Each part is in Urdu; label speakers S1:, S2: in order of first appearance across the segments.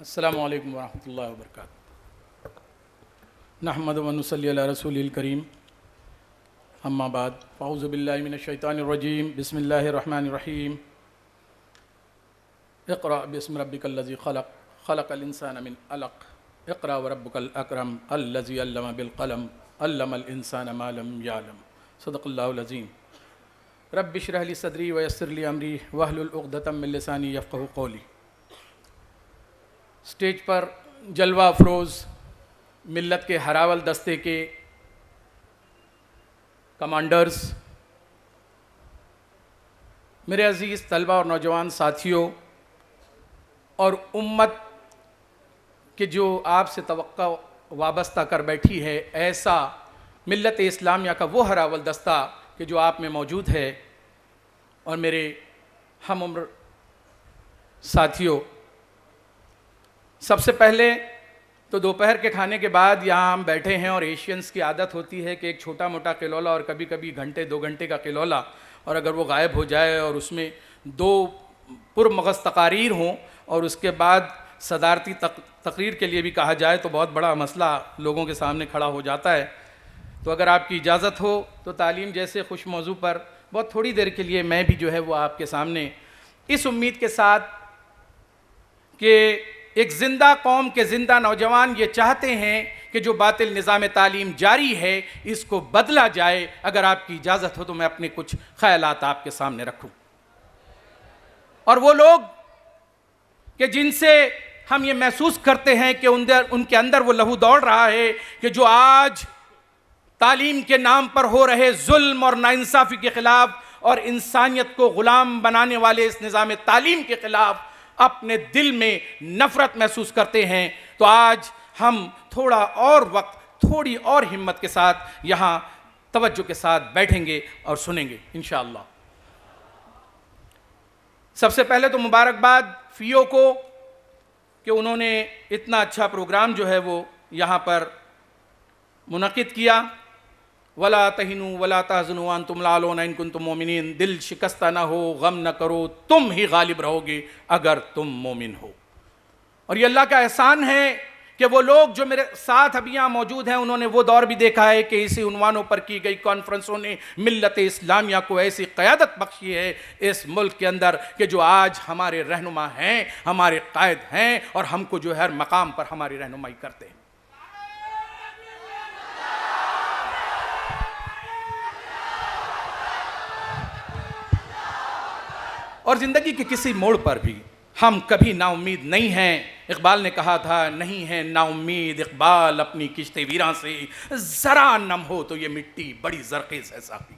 S1: السلام علیکم ورحمۃ اللہ وبرکاتہ۔ نحمد و نصلی علی رسول الکریم، اما بعد، اعوذ باللہ من الشیطان الرجیم، بسم اللہ الرحمن الرحیم۔ اقرأ باسم ربک الذی خلق، خلق الانسان من علق، اقرأ وربک الاکرم الذی علم بالقلم، علم الانسان ما لم یعلم۔ صدق اللہ العظیم۔ رب اشرح لی صدری ویسر لی امری واحلل عقدۃ من لسانی یفقہوا قولی۔ اسٹیج پر جلوہ افروز ملت کے ہراول دستے کے کمانڈرز، میرے عزیز طلبہ اور نوجوان ساتھیوں، اور امت کے جو آپ سے توقع وابستہ کر بیٹھی ہے، ایسا ملت اسلامیہ کا وہ ہراول دستہ کہ جو آپ میں موجود ہے، اور میرے ہم عمر ساتھیوں، سب سے پہلے تو دوپہر کے کھانے کے بعد یہاں ہم بیٹھے ہیں، اور ایشینز کی عادت ہوتی ہے کہ ایک چھوٹا موٹا قلولہ اور کبھی کبھی گھنٹے 2 گھنٹے کا قلولہ، اور اگر وہ غائب ہو جائے اور اس میں 2 پرمغز تقاریر ہوں اور اس کے بعد صدارتی تقریر کے لیے بھی کہا جائے تو بہت بڑا مسئلہ لوگوں کے سامنے کھڑا ہو جاتا ہے۔ تو اگر آپ کی اجازت ہو تو تعلیم جیسے خوش موضوع پر بہت تھوڑی دیر کے لیے میں بھی جو ہے وہ آپ کے سامنے اس امید کے ساتھ کہ ایک زندہ قوم کے زندہ نوجوان یہ چاہتے ہیں کہ جو باطل نظام تعلیم جاری ہے اس کو بدلا جائے، اگر آپ کی اجازت ہو تو میں اپنے کچھ خیالات آپ کے سامنے رکھوں۔ اور وہ لوگ کہ جن سے ہم یہ محسوس کرتے ہیں کہ ان کے اندر وہ لہو دوڑ رہا ہے کہ جو آج تعلیم کے نام پر ہو رہے ظلم اور ناانصافی کے خلاف اور انسانیت کو غلام بنانے والے اس نظام تعلیم کے خلاف اپنے دل میں نفرت محسوس کرتے ہیں، تو آج ہم تھوڑا اور وقت، تھوڑی اور ہمت کے ساتھ یہاں توجہ کے ساتھ بیٹھیں گے اور سنیں گے انشاءاللہ۔ سب سے پہلے تو مبارکباد فیو کو کہ انہوں نے اتنا اچھا پروگرام جو ہے وہ یہاں پر منعقد کیا۔ وَلَا تَهِنُوا وَلَا تَحْزَنُوا وَأَنْتُمُ الْأَعْلَوْنَ إِن كُنتُم مُؤْمِنِينَ، دل شکستہ نہ ہو، غم نہ کرو، تم ہی غالب رہو گے اگر تم مومن ہو۔ اور یہ اللہ کا احسان ہے کہ وہ لوگ جو میرے ساتھ ابھی یہاں موجود ہیں انہوں نے وہ دور بھی دیکھا ہے کہ اسی عنوانوں پر کی گئی کانفرنسوں نے ملت اسلامیہ کو ایسی قیادت بخشی ہے اس ملک کے اندر کہ جو آج ہمارے رہنما ہیں، ہمارے قائد ہیں، اور ہم کو جو ہر مقام پر ہماری رہنمائی کرتے ہیں۔ اور زندگی کے کسی موڑ پر بھی ہم کبھی نا امید نہیں ہیں۔ اقبال نے کہا تھا، نہیں ہے نا امید اقبال اپنی کشت ویراں سے، ذرا نم ہو تو یہ مٹی بڑی زرخیز ہے صافی۔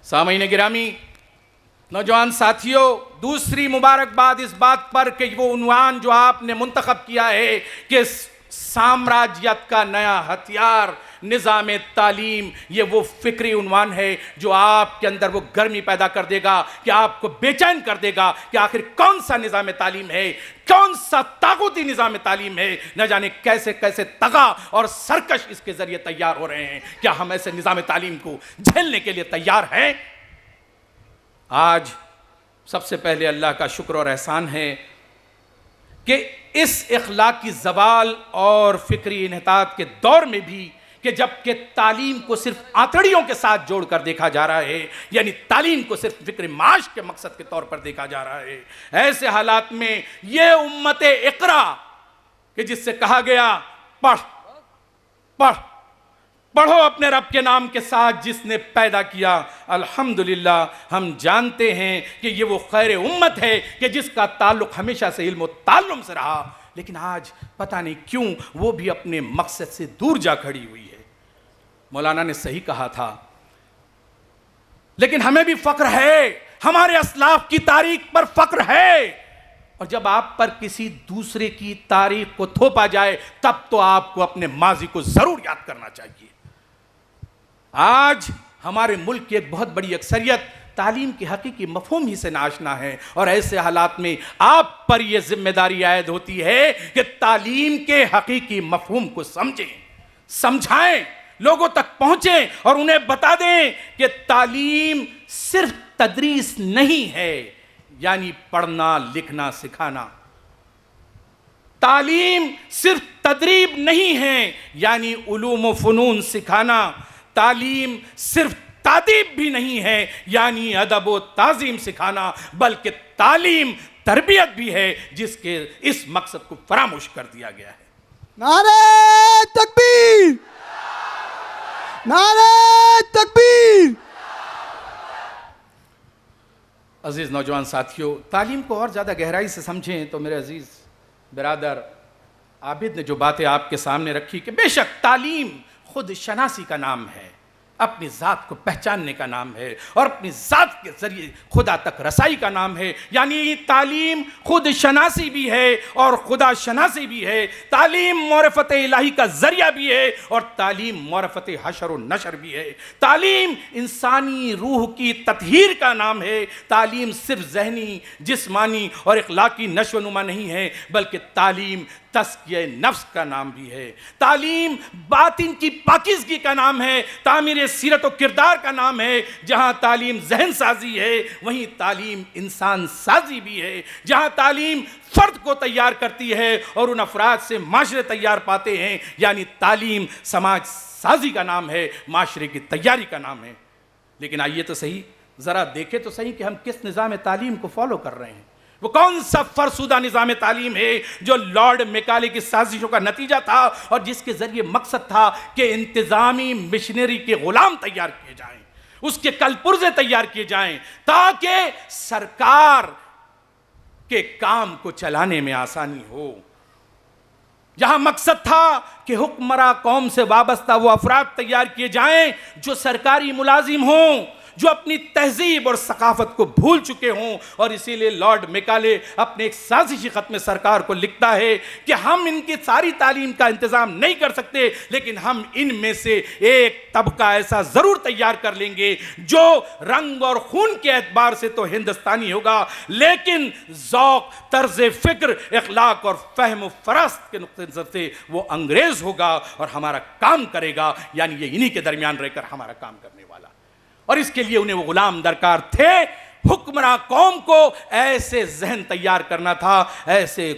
S1: سامعین گرامی، نوجوان ساتھیوں، دوسری مبارکباد اس بات پر کہ وہ عنوان جو آپ نے منتخب کیا ہے کہ سامراجیت کا نیا ہتھیار نظام تعلیم یہ وہ فکری عنوان ہے جو آپ کے اندر وہ گرمی پیدا کر دے گا کہ آپ کو بے چین کر دے گا کہ آخر کون سا نظام تعلیم ہے، کون سا طاغوتی نظام تعلیم ہے، نہ جانے کیسے کیسے طغا اور سرکش اس کے ذریعے تیار ہو رہے ہیں۔ کیا ہم ایسے نظام تعلیم کو جھیلنے کے لیے تیار ہیں؟ آج سب سے پہلے اللہ کا شکر اور احسان ہے کہ اس اخلاقی زوال اور فکری انحطاط کے دور میں بھی کہ جبکہ تعلیم کو صرف آنتڑیوں کے ساتھ جوڑ کر دیکھا جا رہا ہے، یعنی تعلیم کو صرف فکر معاش کے مقصد کے طور پر دیکھا جا رہا ہے، ایسے حالات میں یہ امت اقرا کہ جس سے کہا گیا پڑھو اپنے رب کے نام کے ساتھ جس نے پیدا کیا، الحمدللہ ہم جانتے ہیں کہ یہ وہ خیر امت ہے کہ جس کا تعلق ہمیشہ سے علم و تعلم سے رہا، لیکن آج پتہ نہیں کیوں وہ بھی اپنے مقصد سے دور جا کھڑی ہوئی ہے۔ مولانا نے صحیح کہا تھا، لیکن ہمیں بھی فخر ہے، ہمارے اسلاف کی تاریخ پر فخر ہے، اور جب آپ پر کسی دوسرے کی تاریخ کو تھوپا جائے تب تو آپ کو اپنے ماضی کو ضرور یاد کرنا چاہیے۔ آج ہمارے ملک کی ایک بہت بڑی اکثریت تعلیم کے حقیقی مفہوم ہی سے ناشنا ہے، اور ایسے حالات میں آپ پر یہ ذمہ داری عائد ہوتی ہے کہ تعلیم کے حقیقی مفہوم کو سمجھائیں، لوگوں تک پہنچیں اور انہیں بتا دیں کہ تعلیم صرف تدریس نہیں ہے، یعنی پڑھنا لکھنا سکھانا۔ تعلیم صرف تدریب نہیں ہے، یعنی علوم و فنون سکھانا۔ تعلیم صرف تادیب بھی نہیں ہے، یعنی ادب و تعظیم سکھانا، بلکہ تعلیم تربیت بھی ہے جس کے اس مقصد کو فراموش کر دیا گیا ہے۔
S2: نعرہ تکبیر! نعرہ تکبیر!
S1: عزیز نوجوان ساتھیوں، تعلیم کو اور زیادہ گہرائی سے سمجھیں تو میرے عزیز برادر عابد نے جو باتیں آپ کے سامنے رکھی کہ بے شک تعلیم خود شناسی کا نام ہے، اپنی ذات کو پہچاننے کا نام ہے، اور اپنی ذات کے ذریعے خدا تک رسائی کا نام ہے، یعنی تعلیم خود شناسی بھی ہے اور خدا شناسی بھی ہے۔ تعلیم معرفت الہی کا ذریعہ بھی ہے اور تعلیم معرفت حشر و نشر بھی ہے۔ تعلیم انسانی روح کی تطہیر کا نام ہے۔ تعلیم صرف ذہنی، جسمانی اور اخلاقی نشو و نما نہیں ہے، بلکہ تعلیم تزکیہ نفس کا نام بھی ہے۔ تعلیم باطن کی پاکیزگی کا نام ہے، تعمیر سیرت و کردار کا نام ہے۔ جہاں تعلیم ذہن سازی ہے وہیں تعلیم انسان سازی بھی ہے۔ جہاں تعلیم فرد کو تیار کرتی ہے اور ان افراد سے معاشرے تیار پاتے ہیں، یعنی تعلیم سماج سازی کا نام ہے، معاشرے کی تیاری کا نام ہے۔ لیکن آئیے تو صحیح، ذرا دیکھیں تو صحیح کہ ہم کس نظام تعلیم کو فالو کر رہے ہیں۔ وہ کون سا فرسودہ نظام تعلیم ہے جو لارڈ میکالے کی سازشوں کا نتیجہ تھا اور جس کے ذریعے مقصد تھا کہ انتظامی مشنری کے غلام تیار کیے جائیں، اس کے کل پرزے تیار کیے جائیں تاکہ سرکار کے کام کو چلانے میں آسانی ہو۔ جہاں مقصد تھا کہ حکمراں قوم سے وابستہ وہ افراد تیار کیے جائیں جو سرکاری ملازم ہوں، جو اپنی تہذیب اور ثقافت کو بھول چکے ہوں، اور اسی لیے لارڈ میکالے اپنے ایک سازشی خط میں سرکار کو لکھتا ہے کہ ہم ان کی ساری تعلیم کا انتظام نہیں کر سکتے، لیکن ہم ان میں سے ایک طبقہ ایسا ضرور تیار کر لیں گے جو رنگ اور خون کے اعتبار سے تو ہندوستانی ہوگا، لیکن ذوق، طرز فکر، اخلاق اور فہم و فراست کے نقطہ نظر سے وہ انگریز ہوگا اور ہمارا کام کرے گا، یعنی یہ انہی کے درمیان رہ کر ہمارا کام کرنے والا۔ اور اس کے لیے انہیں وہ غلام درکار تھے۔ حکمراں قوم کو ایسے ذہن تیار کرنا تھا، ایسے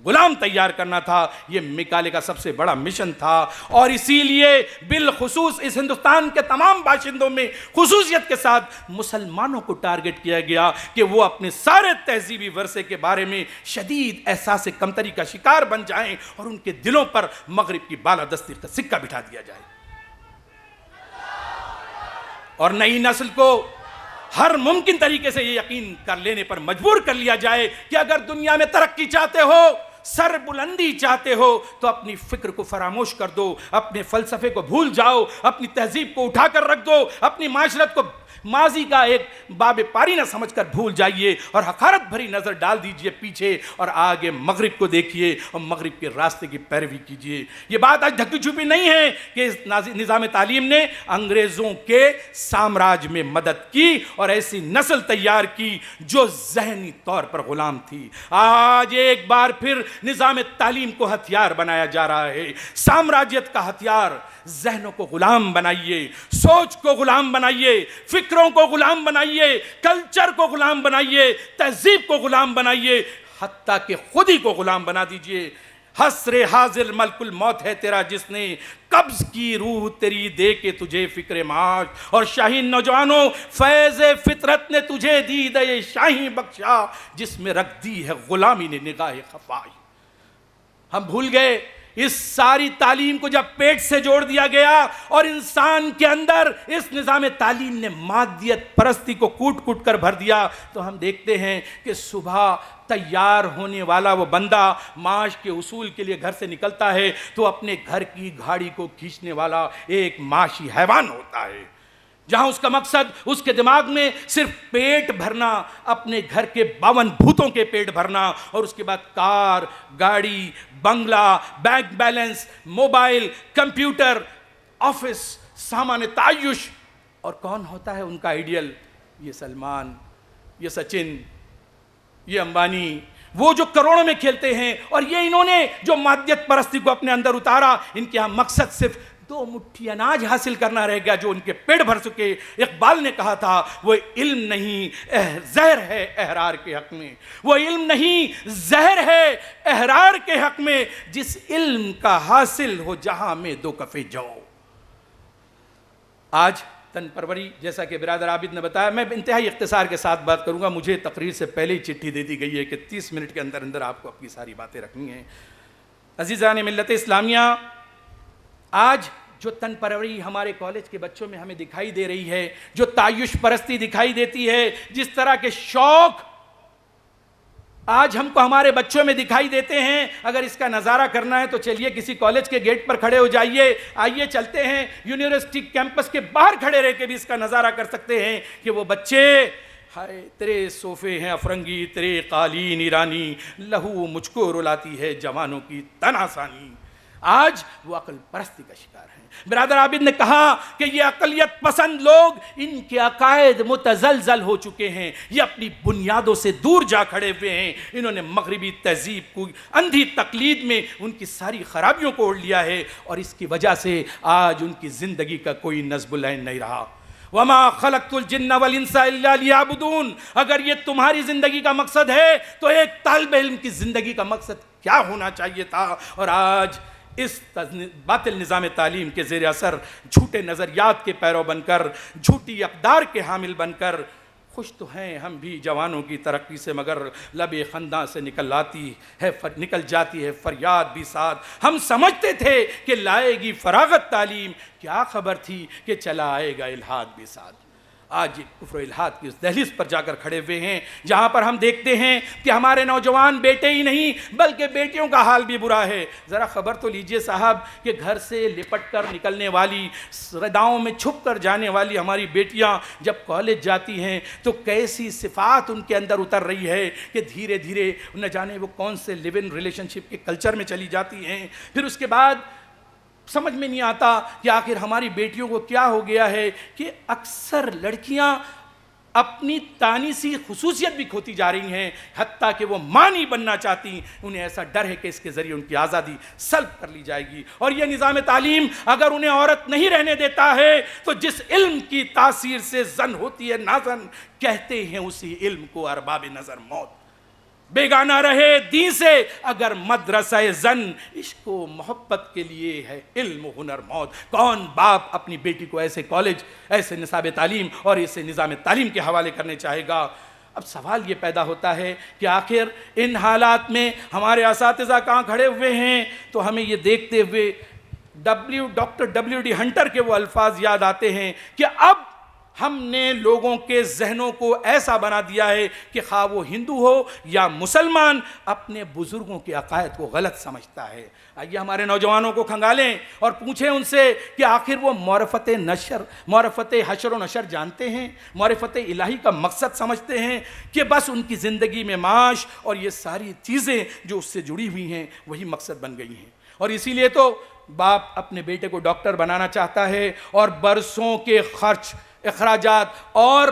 S1: غلام تیار کرنا تھا، یہ میکالے کا سب سے بڑا مشن تھا۔ اور اسی لیے بالخصوص اس ہندوستان کے تمام باشندوں میں خصوصیت کے ساتھ مسلمانوں کو ٹارگٹ کیا گیا کہ وہ اپنے سارے تہذیبی ورثے کے بارے میں شدید احساس کمتری کا شکار بن جائیں اور ان کے دلوں پر مغرب کی بالادستی کا سکہ بٹھا دیا جائے، اور نئی نسل کو ہر ممکن طریقے سے یہ یقین کر لینے پر مجبور کر لیا جائے کہ اگر دنیا میں ترقی چاہتے ہو، سر بلندی چاہتے ہو، تو اپنی فکر کو فراموش کر دو، اپنے فلسفے کو بھول جاؤ، اپنی تہذیب کو اٹھا کر رکھ دو، اپنی معاشرت کو ماضی کا ایک باب پاری نہ سمجھ کر بھول جائیے اور حقارت بھری نظر ڈال دیجئے پیچھے اور آگے مغرب کو دیکھیے اور مغرب کے راستے کی پیروی کیجئے. یہ بات آج ڈھکی چھپی نہیں ہے کہ اس نظام تعلیم نے انگریزوں کے سامراج میں مدد کی اور ایسی نسل تیار کی جو ذہنی طور پر غلام تھی. آج ایک بار پھر نظام تعلیم کو ہتھیار بنایا جا رہا ہے. سامراجیت کا ہتھیار. ذہنوں کو غلام بنائیے, سوچ کو غلام بنائیے, فکروں کو غلام بنائیے, کلچر کو غلام بنائیے, تہذیب کو غلام بنائیے, حتیٰ کہ خود ہی کو غلام بنا دیجئے. حسر حاضر ملک الموت ہے تیرا جس نے قبض کی روح تیری دے کے تجھے فکر معاش, اور شاہین نوجوانوں فیض فطرت نے تجھے دی دے شاہی بخشا جس میں رکھ دی ہے غلامی نے نگاہ خفائی. ہم بھول گئے اس ساری تعلیم کو جب پیٹ سے جوڑ دیا گیا اور انسان کے اندر اس نظام تعلیم نے مادیت پرستی کو کوٹ کوٹ کر بھر دیا, تو ہم دیکھتے ہیں کہ صبح تیار ہونے والا وہ بندہ معاش کے اصول کے لیے گھر سے نکلتا ہے تو اپنے گھر کی گاڑی کو کھینچنے والا ایک معاشی حیوان ہوتا ہے, جہاں اس کا مقصد اس کے دماغ میں صرف پیٹ بھرنا, اپنے گھر کے 52 بھوتوں کے پیٹ بھرنا, اور اس کے بعد کار, گاڑی, بنگلہ, bank balance, mobile, computer, office, سامان تعیش. اور کون ہوتا ہے ان کا آئیڈیل؟ یہ سلمان, یہ سچن, یہ امبانی, وہ جو کروڑوں میں کھیلتے ہیں. اور یہ انہوں نے جو مادیت پرستی کو اپنے اندر اتارا, ان کے ہاں مقصد صرف 2 مٹھی اناج حاصل کرنا رہ گیا جو ان کے پیٹ بھر سکے. اقبال نے کہا تھا وہ علم نہیں زہر ہے احرار کے حق میں, وہ علم نہیں زہر ہے احرار کے حق میں, جس علم کا حاصل ہو جہاں میں 2 کفے جو. آج تن پروری, جیسا کہ برادر عابد نے بتایا, میں انتہائی اختصار کے ساتھ بات کروں گا. مجھے تقریر سے پہلے ہی چٹھی دے دی گئی ہے کہ 30 منٹ کے اندر اندر آپ کو اپنی ساری باتیں رکھنی ہیں. عزیزان ملت اسلامیہ, آج جو تن پروری ہمارے کالج کے بچوں میں ہمیں دکھائی دے رہی ہے, جو تعیش پرستی دکھائی دیتی ہے, جس طرح کے شوق آج ہم کو ہمارے بچوں میں دکھائی دیتے ہیں, اگر اس کا نظارہ کرنا ہے تو چلیے کسی کالج کے گیٹ پر کھڑے ہو جائیے. آئیے چلتے ہیں یونیورسٹی کیمپس کے باہر کھڑے رہ کے بھی اس کا نظارہ کر سکتے ہیں کہ وہ بچے, ہائے تیرے صوفے ہیں افرنگی, تیرے قالین ایرانی, لہو مجھ کو رلاتی ہے جوانوں کی تن آسانی. آج وہ عقل پرستی کا شکار ہیں. برادر عابد نے کہا کہ یہ اقلیت پسند لوگ, ان کے عقائد متزلزل ہو چکے ہیں, یہ اپنی بنیادوں سے دور جا کھڑے ہوئے ہیں. انہوں نے مغربی تہذیب کو اندھی تقلید میں ان کی ساری خرابیوں کو اوڑھ لیا ہے, اور اس کی وجہ سے آج ان کی زندگی کا کوئی نصب العین نہیں رہا. وَمَا خَلَقْتُ الْجِنَّ وَالْإِنسَ إِلَّا لِيَعْبُدُونَ. اگر یہ تمہاری زندگی کا مقصد ہے تو ایک طالب علم کی زندگی کا مقصد کیا ہونا چاہیے تھا؟ اور آج اس باطل نظام تعلیم کے زیر اثر جھوٹے نظریات کے پیرو بن کر, جھوٹی اقدار کے حامل بن کر, خوش تو ہیں ہم بھی جوانوں کی ترقی سے, مگر لب خنداں سے نکل جاتی ہے فریاد بھی ساتھ. ہم سمجھتے تھے کہ لائے گی فراغت تعلیم, کیا خبر تھی کہ چلا آئے گا الحاد بھی ساتھ. آج کفر و الحاد کی اس دہلیز پر جا کر کھڑے ہوئے ہیں, جہاں پر ہم دیکھتے ہیں کہ ہمارے نوجوان بیٹے ہی نہیں بلکہ بیٹیوں کا حال بھی برا ہے. ذرا خبر تو لیجئے صاحب کہ گھر سے لپٹ کر نکلنے والی, رداؤں میں چھپ کر جانے والی ہماری بیٹیاں جب کالج جاتی ہیں تو کیسی صفات ان کے اندر اتر رہی ہے کہ دھیرے دھیرے نہ جانے وہ کون سے لیو ان ریلیشن شپ کے کلچر میں چلی جاتی ہیں. پھر اس کے بعد سمجھ میں نہیں آتا کہ آخر ہماری بیٹیوں کو کیا ہو گیا ہے کہ اکثر لڑکیاں اپنی تانیسی خصوصیت بھی کھوتی جا رہی ہیں, حتیٰ کہ وہ ماں نہیں بننا چاہتی. انہیں ایسا ڈر ہے کہ اس کے ذریعے ان کی آزادی سلب کر لی جائے گی. اور یہ نظام تعلیم اگر انہیں عورت نہیں رہنے دیتا ہے تو جس علم کی تاثیر سے زن ہوتی ہے نازن, کہتے ہیں اسی علم کو ارباب نظر موت. بیگانہ رہے دین سے اگر مدرسہ زن, عشق و محبت کے لیے ہے علم و ہنر موت. کون باپ اپنی بیٹی کو ایسے کالج, ایسے نصاب تعلیم اور ایسے نظام تعلیم کے حوالے کرنے چاہے گا؟ اب سوال یہ پیدا ہوتا ہے کہ آخر ان حالات میں ہمارے اساتذہ کہاں کھڑے ہوئے ہیں؟ تو ہمیں یہ دیکھتے ہوئے ڈاکٹر ڈبلیو ڈی ہنٹر کے وہ الفاظ یاد آتے ہیں کہ اب ہم نے لوگوں کے ذہنوں کو ایسا بنا دیا ہے کہ خواہ وہ ہندو ہو یا مسلمان اپنے بزرگوں کے عقائد کو غلط سمجھتا ہے۔ آئیے ہمارے نوجوانوں کو کھنگالیں اور پوچھیں ان سے کہ آخر وہ معرفت حشر و نشر جانتے ہیں، معرفت الہی کا مقصد سمجھتے ہیں کہ بس ان کی زندگی میں معاش اور یہ ساری چیزیں جو اس سے جڑی ہوئی ہیں وہی مقصد بن گئی ہیں۔ اور اسی لیے تو باپ اپنے بیٹے کو ڈاکٹر بنانا چاہتا ہے اور برسوں کے خرچ، اخراجات اور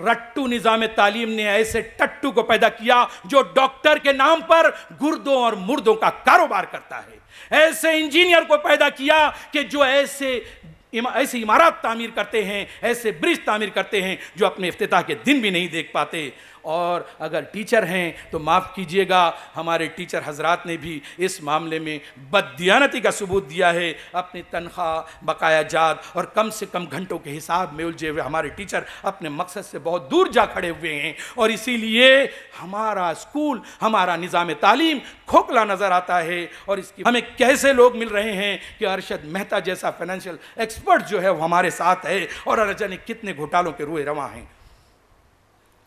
S1: رٹو نظام تعلیم نے ایسے ٹٹو کو پیدا کیا جو ڈاکٹر کے نام پر گردوں اور مردوں کا کاروبار کرتا ہے، ایسے انجینئر کو پیدا کیا کہ جو ایسی عمارات تعمیر کرتے ہیں، ایسے برج تعمیر کرتے ہیں جو اپنے افتتاح کے دن بھی نہیں دیکھ پاتے۔ اور اگر ٹیچر ہیں تو معاف کیجئے گا، ہمارے ٹیچر حضرات نے بھی اس معاملے میں بددیانتی کا ثبوت دیا ہے۔ اپنی تنخواہ، بقایا جات اور کم سے کم گھنٹوں کے حساب میں الجھے ہوئے ہمارے ٹیچر اپنے مقصد سے بہت دور جا کھڑے ہوئے ہیں، اور اسی لیے ہمارا اسکول، ہمارا نظام تعلیم کھوکھلا نظر آتا ہے۔ اور اس کی ہمیں کیسے لوگ مل رہے ہیں کہ ارشد مہتا جیسا فائنینشیل ایکسپرٹ جو ہے وہ ہمارے ساتھ ہے، اور ارجن کتنے گھوٹالوں کے روئے رواں ہیں۔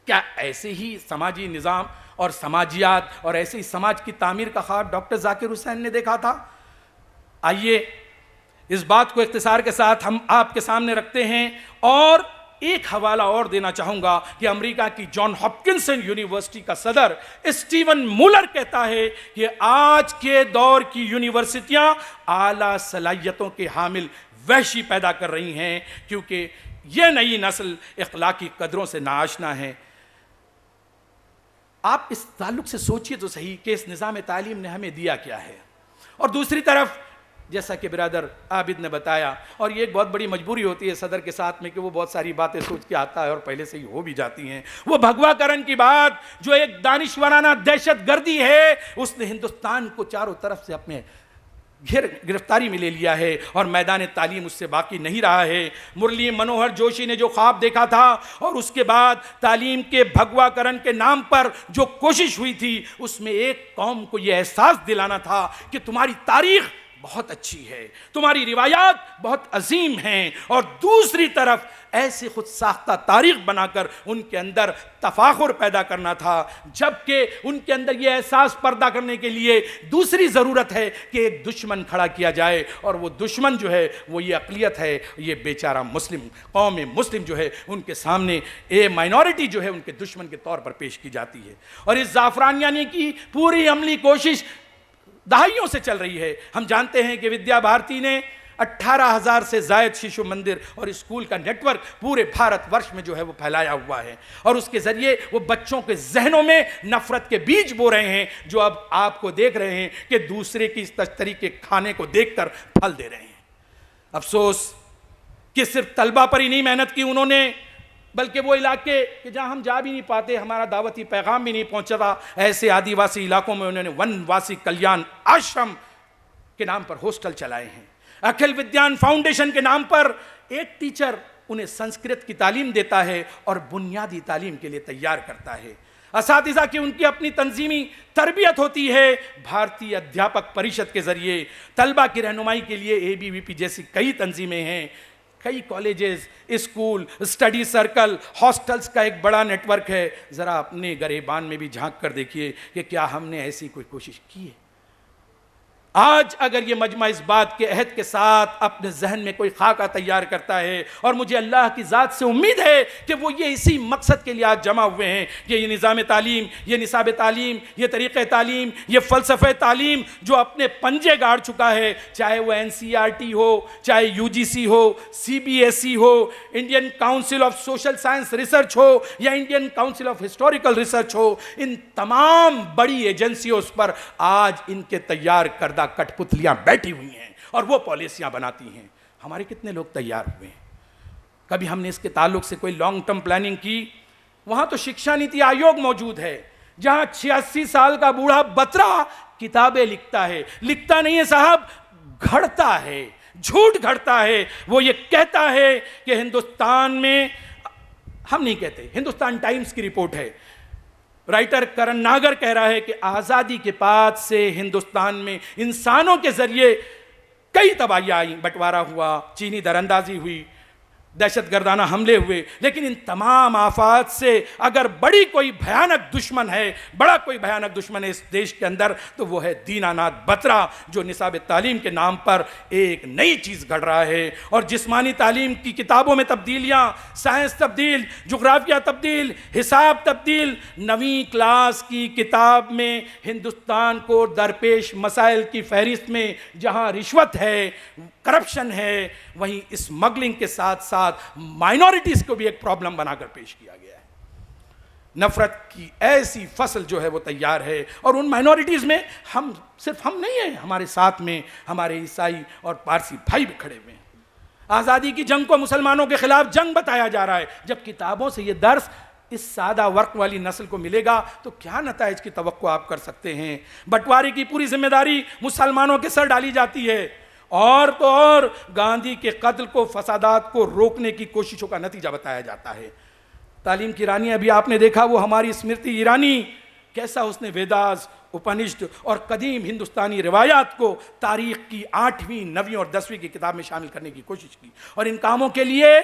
S1: کیا ایسے ہی سماجی نظام اور سماجیات اور ایسے ہی سماج کی تعمیر کا خواب ڈاکٹر ذاکر حسین نے دیکھا تھا؟ آئیے اس بات کو اختصار کے ساتھ ہم آپ کے سامنے رکھتے ہیں، اور ایک حوالہ اور دینا چاہوں گا کہ امریکہ کی جان ہاپکنسن یونیورسٹی کا صدر اسٹیون مولر کہتا ہے کہ آج کے دور کی یونیورسٹیاں اعلیٰ صلاحیتوں کے حامل وحشی پیدا کر رہی ہیں، کیونکہ یہ نئی نسل اخلاقی قدروں سے ناآشنا ہے۔ آپ اس تعلق سے سوچئے تو صحیح کہ اس نظام تعلیم نے ہمیں دیا کیا ہے، اور دوسری طرف جیسا کہ برادر عابد نے بتایا، اور یہ ایک بہت بڑی مجبوری ہوتی ہے صدر کے ساتھ میں کہ وہ بہت ساری باتیں سوچ کے آتا ہے اور پہلے سے ہی ہو بھی جاتی ہیں۔ وہ بھگوا کرن کی بات جو ایک دانشورانہ دہشت گردی ہے، اس نے ہندوستان کو چاروں طرف سے اپنے گرفتاری میں لے لیا ہے، اور میدان تعلیم اس سے باقی نہیں رہا ہے۔ مرلی منوہر جوشی نے جو خواب دیکھا تھا اور اس کے بعد تعلیم کے بھگوا کرن کے نام پر جو کوشش ہوئی تھی، اس میں ایک قوم کو یہ احساس دلانا تھا کہ تمہاری تاریخ بہت اچھی ہے، تمہاری روایات بہت عظیم ہیں، اور دوسری طرف ایسی خود ساختہ تاریخ بنا کر ان کے اندر تفاخر پیدا کرنا تھا، جبکہ ان کے اندر یہ احساس پیدا کرنے کے لیے دوسری ضرورت ہے کہ ایک دشمن کھڑا کیا جائے، اور وہ دشمن جو ہے وہ یہ اقلیت ہے، یہ بیچارہ مسلم قوم مسلم جو ہے ان کے سامنے مائنورٹی جو ہے ان کے دشمن کے طور پر پیش کی جاتی ہے۔ اور اس زعفرانیانی کی پوری عملی کوشش دہائیوں سے چل رہی ہے۔ ہم جانتے ہیں کہ ودیا بھارتی نے 18,000 سے زائد شیشو مندر اور اسکول کا نیٹ ورک پورے بھارت ورش میں جو ہے وہ پھیلایا ہوا ہے، اور اس کے ذریعے وہ بچوں کے ذہنوں میں نفرت کے بیج بو رہے ہیں، جو اب آپ کو دیکھ رہے ہیں کہ دوسرے کی اس تشتری کے کھانے کو دیکھ کر پھل دے رہے ہیں۔ افسوس کہ صرف طلبہ پر ہی نہیں محنت کی انہوں نے، بلکہ وہ علاقے کہ جہاں ہم جا بھی نہیں پاتے، ہمارا دعوتی پیغام بھی نہیں پہنچتا، ایسے آدی واسی علاقوں میں انہوں نے ون واسی کلیان آشرم کے نام پر ہاسٹل چلائے ہیں۔ اکھل ودیان فاؤنڈیشن کے نام پر ایک ٹیچر انہیں سنسکرت کی تعلیم دیتا ہے اور بنیادی تعلیم کے لیے تیار کرتا ہے۔ اساتذہ کی ان کی اپنی تنظیمی تربیت ہوتی ہے۔ بھارتی ادھیاپک پریشد کے ذریعے طلبہ کی رہنمائی کے لیے ABVP جیسی کئی تنظیمیں ہیں، کئی colleges, school, study circle, hostels کا ایک بڑا نیٹ ورک ہے۔ ذرا اپنے گریبان میں بھی جھانک کر دیکھیے کہ کیا ہم نے ایسی کوئی کوشش کی ہے؟ آج اگر یہ مجمع اس بات کے عہد کے ساتھ اپنے ذہن میں کوئی خاکہ تیار کرتا ہے، اور مجھے اللہ کی ذات سے امید ہے کہ وہ یہ اسی مقصد کے لیے آج جمع ہوئے ہیں کہ یہ نظام تعلیم، یہ نصاب تعلیم، یہ طریقہ تعلیم، یہ فلسفہ تعلیم جو اپنے پنجے گاڑ چکا ہے، چاہے وہ NCERT ہو، چاہے UGC ہو، CBSE ہو، Indian council of social science research ہو، یا Indian council of historical research ہو، ان تمام بڑی ایجنسیوں پر آج ان کے تیار کردہ کٹ پتلیاں بیٹھی ہوئی ہیں اور وہ پالیسیاں بناتی ہیں۔ ہمارے کتنے لوگ تیار ہوئے ہیں؟ کبھی ہم نے اس کے تعلق سے کوئی لانگ ٹرم پلاننگ کی؟ وہاں تو شکشا نیتی آیوگ موجود ہے، جہاں 86 سال کا بوڑھا بترا کتابیں لکھتا ہے، لکھتا نہیں ہے صاحب، گھڑتا ہے، جھوٹ گھڑتا ہے۔ وہ یہ کہتا ہے کہ ہندوستان میں، ہم نہیں کہتے، ہندوستان ٹائمز کی رپورٹ ہے، رائٹر کرن ناگر کہہ رہا ہے کہ آزادی کے بعد سے ہندوستان میں انسانوں کے ذریعے کئی تباہیاں آئیں، بٹوارا ہوا، چینی دراندازی ہوئی، دہشت گردانہ حملے ہوئے، لیکن ان تمام آفات سے اگر بڑی کوئی بھیانک دشمن ہے، بڑا کوئی بھیانک دشمن ہے اس دیش کے اندر، تو وہ ہے دیناناتھ بترا، جو نصاب تعلیم کے نام پر ایک نئی چیز گھڑ رہا ہے اور جسمانی تعلیم کی کتابوں میں تبدیلیاں، سائنس تبدیل، جغرافیہ تبدیل، حساب تبدیل، 9ویں کلاس کی کتاب میں ہندوستان کو درپیش مسائل کی فہرست میں جہاں رشوت ہے، کرپشن ہے، وہیں اسمگلنگ کے ساتھ ساتھ مائنورٹیز کو بھی ایک پرابلم بنا کر پیش کیا گیا ہے۔ نفرت کی ایسی فصل جو ہے وہ تیار ہے، اور ان مائنورٹیز میں صرف ہم نہیں ہیں، ہمارے ساتھ میں ہمارے عیسائی اور پارسی بھائی بھی کھڑے ہوئے ہیں۔ آزادی کی جنگ کو مسلمانوں کے خلاف جنگ بتایا جا رہا ہے۔ جب کتابوں سے یہ درس اس سادہ ورق والی نسل کو ملے گا تو کیا نتائج کی توقع آپ کر سکتے ہیں؟ بٹوارے کی پوری ذمہ داری مسلمانوں کے سر ڈالی جاتی ہے، اور تو اور گاندھی کے قتل کو، فسادات کو روکنے کی کوششوں کا نتیجہ بتایا جاتا ہے۔ تعلیم کی رانی ابھی آپ نے دیکھا، وہ ہماری اسمرتی ایرانی، کیسا اس نے ویداز، اپنشد اور قدیم ہندوستانی روایات کو تاریخ کی 8ویں، 9ویں اور 10ویں کی کتاب میں شامل کرنے کی کوشش کی، اور ان کاموں کے لیے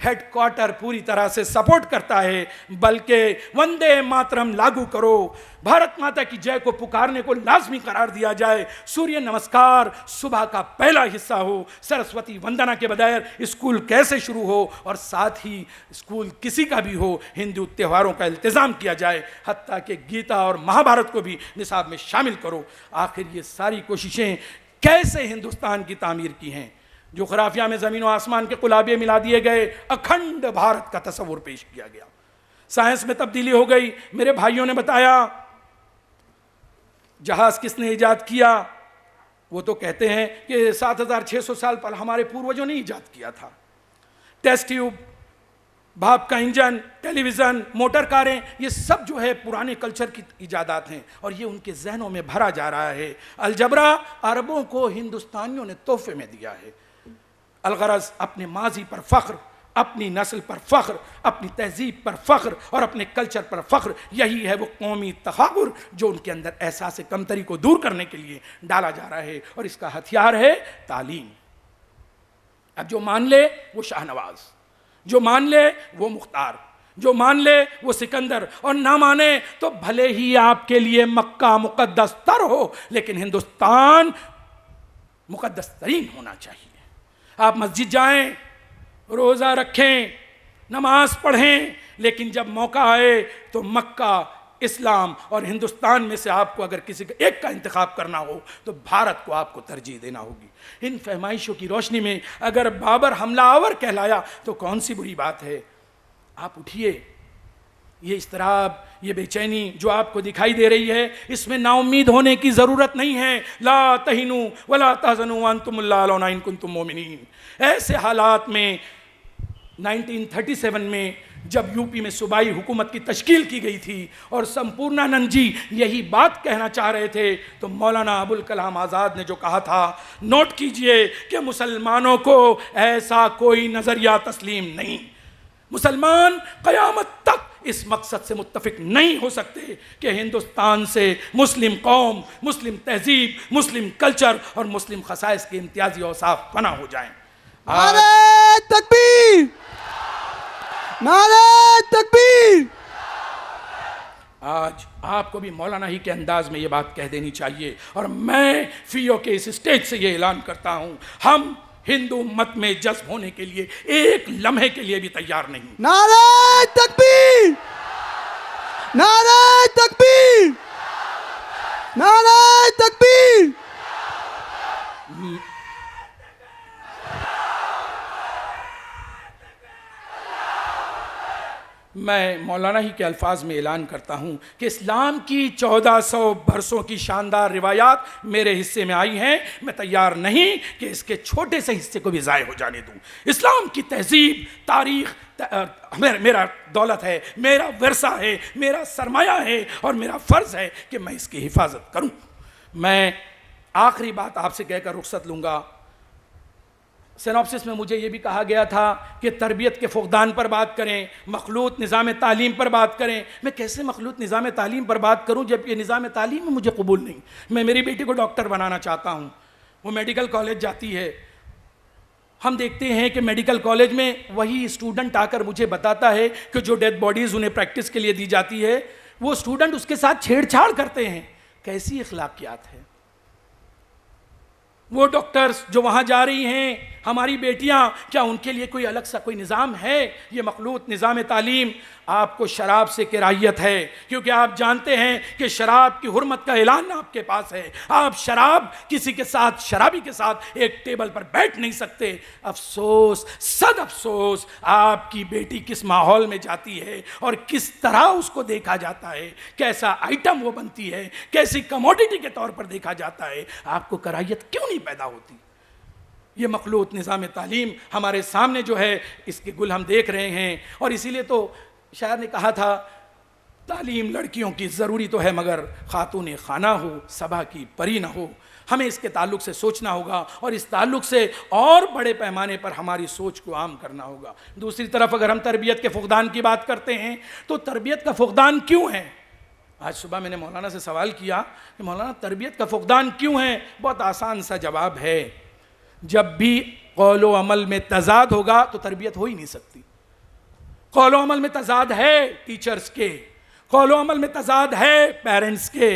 S1: ہیڈ کوارٹر پوری طرح سے سپورٹ کرتا ہے، بلکہ وندے ماترم لاگو کرو، بھارت ماتا کی جے کو پکارنے کو لازمی قرار دیا جائے، سوریہ نمسکار صبح کا پہلا حصہ ہو، سرسوتی وندنا کے بغیر اسکول کیسے شروع ہو، اور ساتھ ہی اسکول کسی کا بھی ہو ہندو تہواروں کا التزام کیا جائے، حتیٰ کہ گیتا اور مہابھارت کو بھی نصاب میں شامل کرو۔ آخر یہ ساری کوششیں کیسے ہندوستان کی تعمیر کی ہیں؟ جغرافیہ میں زمین و آسمان کے قلابے ملا دیے گئے، اکھنڈ بھارت کا تصور پیش کیا گیا۔ سائنس میں تبدیلی ہو گئی، میرے بھائیوں نے بتایا جہاز کس نے ایجاد کیا؟ وہ تو کہتے ہیں کہ 7600 سال پہلے ہمارے پوروجوں نے ایجاد کیا تھا۔ ٹیسٹ ٹیوب، بھاپ کا انجن، ٹیلی ویژن، موٹر کاریں، یہ سب جو ہے پرانے کلچر کی ایجادات ہیں، اور یہ ان کے ذہنوں میں بھرا جا رہا ہے۔ الجبرا عربوں کو ہندوستانیوں نے تحفے میں دیا ہے۔ الغرض اپنے ماضی پر فخر، اپنی نسل پر فخر، اپنی تہذیب پر فخر اور اپنے کلچر پر فخر، یہی ہے وہ قومی تفاخر جو ان کے اندر احساس کمتری کو دور کرنے کے لیے ڈالا جا رہا ہے، اور اس کا ہتھیار ہے تعلیم۔ اب جو مان لے وہ شاہ نواز، جو مان لے وہ مختار، جو مان لے وہ سکندر، اور نہ مانے تو بھلے ہی آپ کے لیے مکہ مقدس تر ہو، لیکن ہندوستان مقدس ترین ہونا چاہیے۔ آپ مسجد جائیں، روزہ رکھیں، نماز پڑھیں، لیکن جب موقع آئے تو مکہ، اسلام اور ہندوستان میں سے آپ کو اگر کسی ایک کا انتخاب کرنا ہو تو بھارت کو آپ کو ترجیح دینا ہوگی۔ ان فہمائشوں کی روشنی میں اگر بابر حملہ آور کہلایا تو کون سی بری بات ہے؟ آپ اٹھیے، یہ اضطراب، یہ بے چینی جو آپ کو دکھائی دے رہی ہے، اس میں نا امید ہونے کی ضرورت نہیں ہے۔ لا تہنوا ولا تحزنوا وانتم الاعلون ان کنتم مؤمنین۔ ایسے حالات میں 1937 میں جب یو پی میں صوبائی حکومت کی تشکیل کی گئی تھی اور سمپورنانند جی یہی بات کہنا چاہ رہے تھے، تو مولانا ابوالکلام آزاد نے جو کہا تھا، نوٹ کیجئے کہ مسلمانوں کو ایسا کوئی نظریہ تسلیم نہیں۔ مسلمان قیامت تک اس مقصد سے متفق نہیں ہو سکتے کہ ہندوستان سے مسلم قوم، مسلم تہذیب، مسلم کلچر اور مسلم خصائص کے امتیازی اوصاف فنا ہو جائیں۔
S2: نعرہ تکبیر، نعرہ تکبیر۔
S1: آج آپ کو بھی مولانا ہی کے انداز میں یہ بات کہہ دینی چاہیے، اور میں فیو کے اس اسٹیج سے یہ اعلان کرتا ہوں، ہم ہندو مت میں جذب ہونے کے لیے ایک لمحے کے لیے بھی تیار نہیں۔
S2: نعرہ تکبیر، نعرہ تکبیر، نعرہ تکبیر۔
S1: میں مولانا ہی کے الفاظ میں اعلان کرتا ہوں کہ اسلام کی 1400 برسوں کی شاندار روایات میرے حصے میں آئی ہیں، میں تیار نہیں کہ اس کے چھوٹے سے حصے کو بھی ضائع ہو جانے دوں۔ اسلام کی تہذیب، تاریخ میرا دولت ہے، میرا ورثہ ہے، میرا سرمایہ ہے، اور میرا فرض ہے کہ میں اس کی حفاظت کروں۔ میں آخری بات آپ سے کہہ کر رخصت لوں گا۔ سینوپسس میں مجھے یہ بھی کہا گیا تھا کہ تربیت کے فقدان پر بات کریں، مخلوط نظام تعلیم پر بات کریں۔ میں کیسے مخلوط نظام تعلیم پر بات کروں جب یہ نظام تعلیم میں مجھے قبول نہیں؟ میں میری بیٹی کو ڈاکٹر بنانا چاہتا ہوں، وہ میڈیکل کالج جاتی ہے، ہم دیکھتے ہیں کہ میڈیکل کالج میں وہی اسٹوڈنٹ آ کر مجھے بتاتا ہے کہ جو ڈیڈ باڈیز انہیں پریکٹس کے لیے دی جاتی ہے وہ اسٹوڈنٹ اس کے ساتھ چھیڑ چھاڑ کرتے ہیں. کیسی اخلاقیات ہے؟ وہ ڈاکٹرز جو وہاں جا رہی ہیں، ہماری بیٹیاں، کیا ان کے لیے کوئی الگ سا کوئی نظام ہے؟ یہ مخلوط نظام تعلیم. آپ کو شراب سے کراہیت ہے کیونکہ آپ جانتے ہیں کہ شراب کی حرمت کا اعلان آپ کے پاس ہے. آپ شراب کسی کے ساتھ، شرابی کے ساتھ ایک ٹیبل پر بیٹھ نہیں سکتے. افسوس، صد افسوس، آپ کی بیٹی کس ماحول میں جاتی ہے اور کس طرح اس کو دیکھا جاتا ہے، کیسا آئٹم وہ بنتی ہے، کیسی کموڈیٹی کے طور پر دیکھا جاتا ہے. آپ کو کراہیت کیوں نہیں پیدا ہوتی؟ یہ مخلوط نظام تعلیم ہمارے سامنے جو ہے اس کے گل ہم دیکھ رہے ہیں. اور اسی لیے تو شاعر نے کہا تھا تعلیم لڑکیوں کی ضروری تو ہے مگر خاتون خانہ ہو، صبا کی پری نہ ہو. ہمیں اس کے تعلق سے سوچنا ہوگا اور اس تعلق سے اور بڑے پیمانے پر ہماری سوچ کو عام کرنا ہوگا. دوسری طرف اگر ہم تربیت کے فقدان کی بات کرتے ہیں تو تربیت کا فقدان کیوں ہے؟ آج صبح میں نے مولانا سے سوال کیا کہ مولانا تربیت کا فقدان کیوں ہے؟ بہت آسان سا جواب ہے، جب بھی قول و عمل میں تضاد ہوگا تو تربیت ہو ہی نہیں سکتی. قول و عمل میں تضاد ہے ٹیچرز کے، قول و عمل میں تضاد ہے پیرنٹس کے،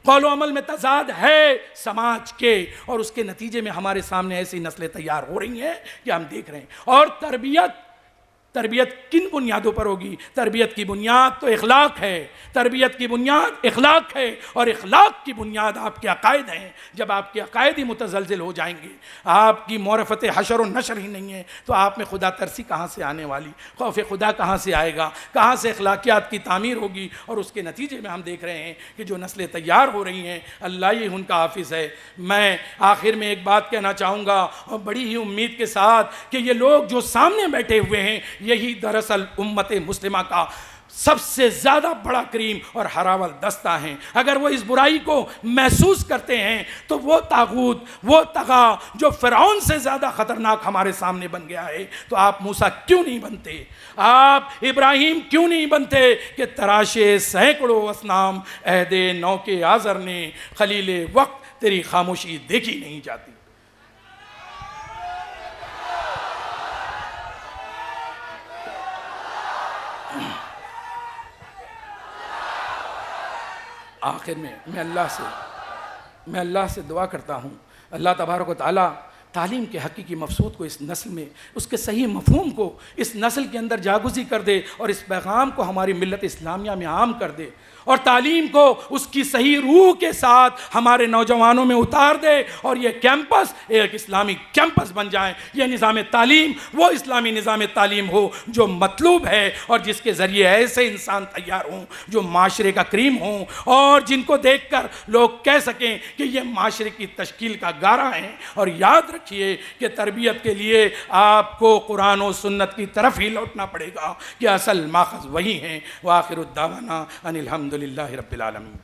S1: قول و عمل میں تضاد ہے سماج کے، اور اس کے نتیجے میں ہمارے سامنے ایسی نسلیں تیار ہو رہی ہیں کہ ہم دیکھ رہے ہیں. اور تربیت کن بنیادوں پر ہوگی؟ تربیت کی بنیاد تو اخلاق ہے، تربیت کی بنیاد اخلاق ہے، اور اخلاق کی بنیاد آپ کے عقائد ہیں. جب آپ کے عقائد ہی متزلزل ہو جائیں گے، آپ کی معرفت حشر و نشر ہی نہیں ہے، تو آپ میں خدا ترسی کہاں سے آنے والی؟ خوف خدا کہاں سے آئے گا؟ کہاں سے اخلاقیات کی تعمیر ہوگی؟ اور اس کے نتیجے میں ہم دیکھ رہے ہیں کہ جو نسلیں تیار ہو رہی ہیں، اللہ ہی ان کا حافظ ہے. میں آخر میں ایک بات کہنا چاہوں گا اور بڑی ہی امید کے ساتھ کہ یہ لوگ جو سامنے بیٹھے ہوئے ہیں یہی دراصل امت مسلمہ کا سب سے زیادہ بڑا کریم اور ہراول دستہ ہیں. اگر وہ اس برائی کو محسوس کرتے ہیں تو وہ طاغوت، وہ طغا جو فرعون سے زیادہ خطرناک ہمارے سامنے بن گیا ہے، تو آپ موسیٰ کیوں نہیں بنتے؟ آپ ابراہیم کیوں نہیں بنتے کہ تراشے سینکڑوں اصنام عہد نو کے آزر نے خلیل وقت تیری خاموشی دیکھی نہیں جاتی. آخر میں میں اللہ سے دعا کرتا ہوں، اللہ تبارک و تعالیٰ تعلیم کے حقیقی مقصود کو اس نسل میں، اس کے صحیح مفہوم کو اس نسل کے اندر جاگزی کر دے اور اس پیغام کو ہماری ملت اسلامیہ میں عام کر دے، اور تعلیم کو اس کی صحیح روح کے ساتھ ہمارے نوجوانوں میں اتار دے، اور یہ کیمپس ایک اسلامی کیمپس بن جائیں. یہ نظام تعلیم وہ اسلامی نظام تعلیم ہو جو مطلوب ہے، اور جس کے ذریعے ایسے انسان تیار ہوں جو معاشرے کا کریم ہوں، اور جن کو دیکھ کر لوگ کہہ سکیں کہ یہ معاشرے کی تشکیل کا گارہ ہیں. اور یاد رکھیے کہ تربیت کے لیے آپ کو قرآن و سنت کی طرف ہی لوٹنا پڑے گا کہ اصل ماخذ وہی ہیں. وآخر الدعوانا ان الحمد للہ رب العالمین.